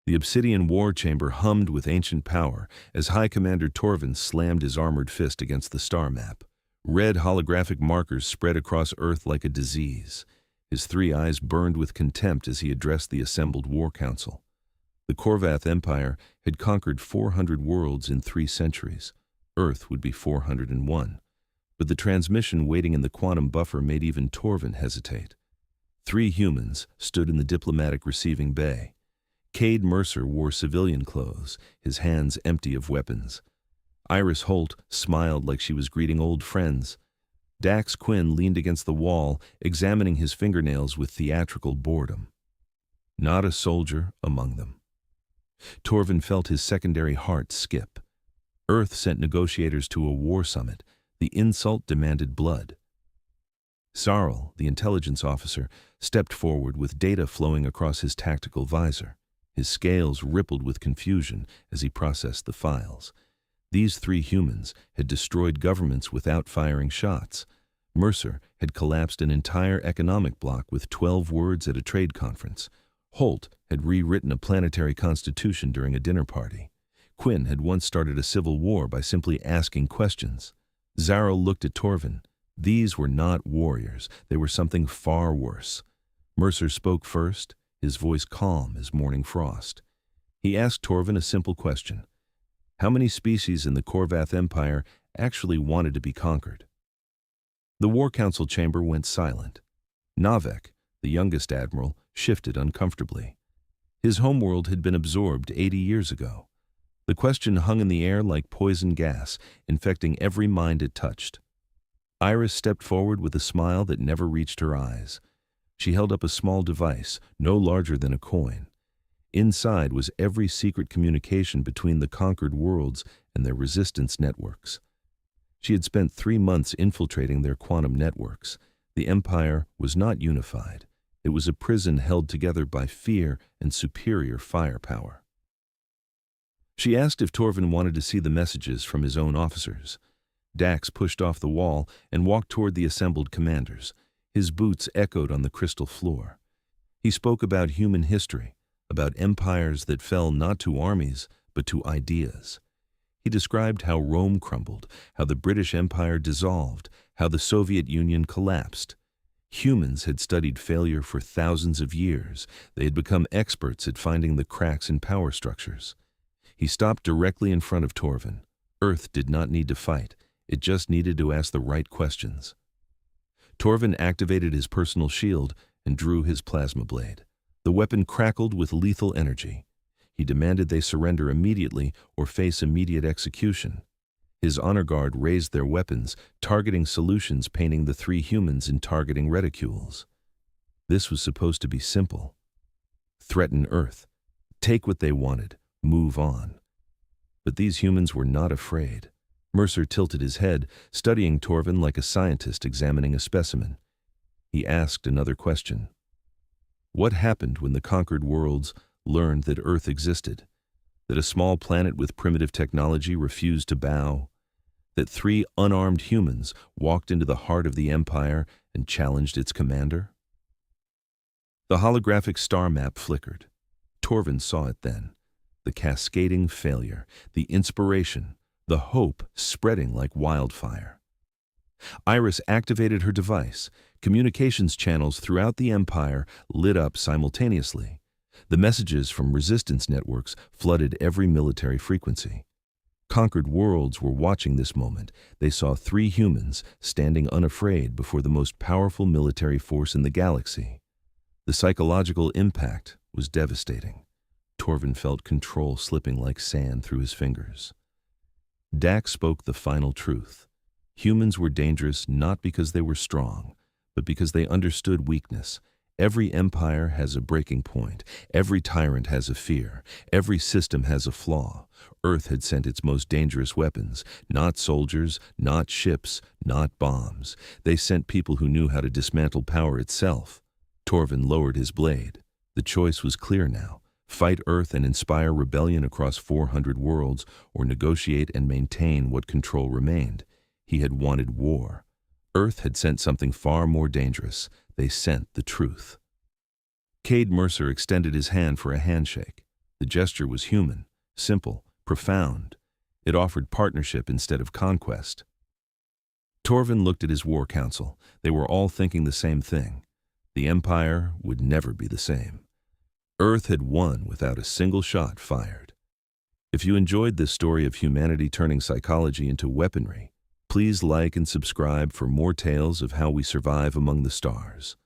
The obsidian war chamber hummed with ancient power as High Commander Torvin slammed his armored fist against the star map. Red holographic markers spread across Earth like a disease. His three eyes burned with contempt as he addressed the assembled war council. The Korvath Empire had conquered 400 worlds in 3 centuries. Earth would be 401. But the transmission waiting in the quantum buffer made even Torvin hesitate. 3 humans stood in the diplomatic receiving bay. Cade Mercer wore civilian clothes, his hands empty of weapons. Iris Holt smiled like she was greeting old friends. Dax Quinn leaned against the wall, examining his fingernails with theatrical boredom. Not a soldier among them. Torvin felt his secondary heart skip. Earth sent negotiators to a war summit. The insult demanded blood. Sarl, the intelligence officer, stepped forward with data flowing across his tactical visor. His scales rippled with confusion as he processed the files. These 3 humans had destroyed governments without firing shots. Mercer had collapsed an entire economic bloc with 12 words at a trade conference. Holt had rewritten a planetary constitution during a dinner party. Quinn had once started a civil war by simply asking questions. Zarl looked at Torvin. These were not warriors. They were something far worse. Mercer spoke first, his voice calm as morning frost. He asked Torvin a simple question. How many species in the Korvath Empire actually wanted to be conquered? The War Council chamber went silent. Navek, the youngest admiral, shifted uncomfortably. His homeworld had been absorbed 80 years ago. The question hung in the air like poison gas, infecting every mind it touched. Iris stepped forward with a smile that never reached her eyes. She held up a small device, no larger than a coin. Inside was every secret communication between the conquered worlds and their resistance networks. She had spent 3 months infiltrating their quantum networks. The Empire was not unified. It was a prison held together by fear and superior firepower. She asked if Torvin wanted to see the messages from his own officers. Dax pushed off the wall and walked toward the assembled commanders. His boots echoed on the crystal floor. He spoke about human history, about empires that fell not to armies, but to ideas. He described how Rome crumbled, how the British Empire dissolved, how the Soviet Union collapsed. Humans had studied failure for thousands of years. They had become experts at finding the cracks in power structures. He stopped directly in front of Torvin. Earth did not need to fight. It just needed to ask the right questions. Torvin activated his personal shield and drew his plasma blade. The weapon crackled with lethal energy. He demanded they surrender immediately or face immediate execution. His honor guard raised their weapons, targeting solutions, painting the 3 humans in targeting reticules. This was supposed to be simple. Threaten Earth. Take what they wanted. Move on. But these humans were not afraid. Mercer tilted his head, studying Torvin like a scientist examining a specimen. He asked another question. What happened when the conquered worlds learned that Earth existed? That a small planet with primitive technology refused to bow? That 3 unarmed humans walked into the heart of the Empire and challenged its commander? The holographic star map flickered. Torvin saw it then. The cascading failure, the inspiration, the hope spreading like wildfire. Iris activated her device. Communications channels throughout the Empire lit up simultaneously. The messages from resistance networks flooded every military frequency. Conquered worlds were watching this moment. They saw 3 humans standing unafraid before the most powerful military force in the galaxy. The psychological impact was devastating. Torvin felt control slipping like sand through his fingers. Dax spoke the final truth. Humans were dangerous not because they were strong, but because they understood weakness. Every empire has a breaking point. Every tyrant has a fear. Every system has a flaw. Earth had sent its most dangerous weapons. Not soldiers, not ships, not bombs. They sent people who knew how to dismantle power itself. Torvin lowered his blade. The choice was clear now. Fight Earth and inspire rebellion across 400 worlds, or negotiate and maintain what control remained. He had wanted war. Earth had sent something far more dangerous. They sent the truth. Cade Mercer extended his hand for a handshake. The gesture was human, simple, profound. It offered partnership instead of conquest. Torvin looked at his war council. They were all thinking the same thing. The Empire would never be the same. Earth had won without a single shot fired. If you enjoyed this story of humanity turning psychology into weaponry, please like and subscribe for more tales of how we survive among the stars.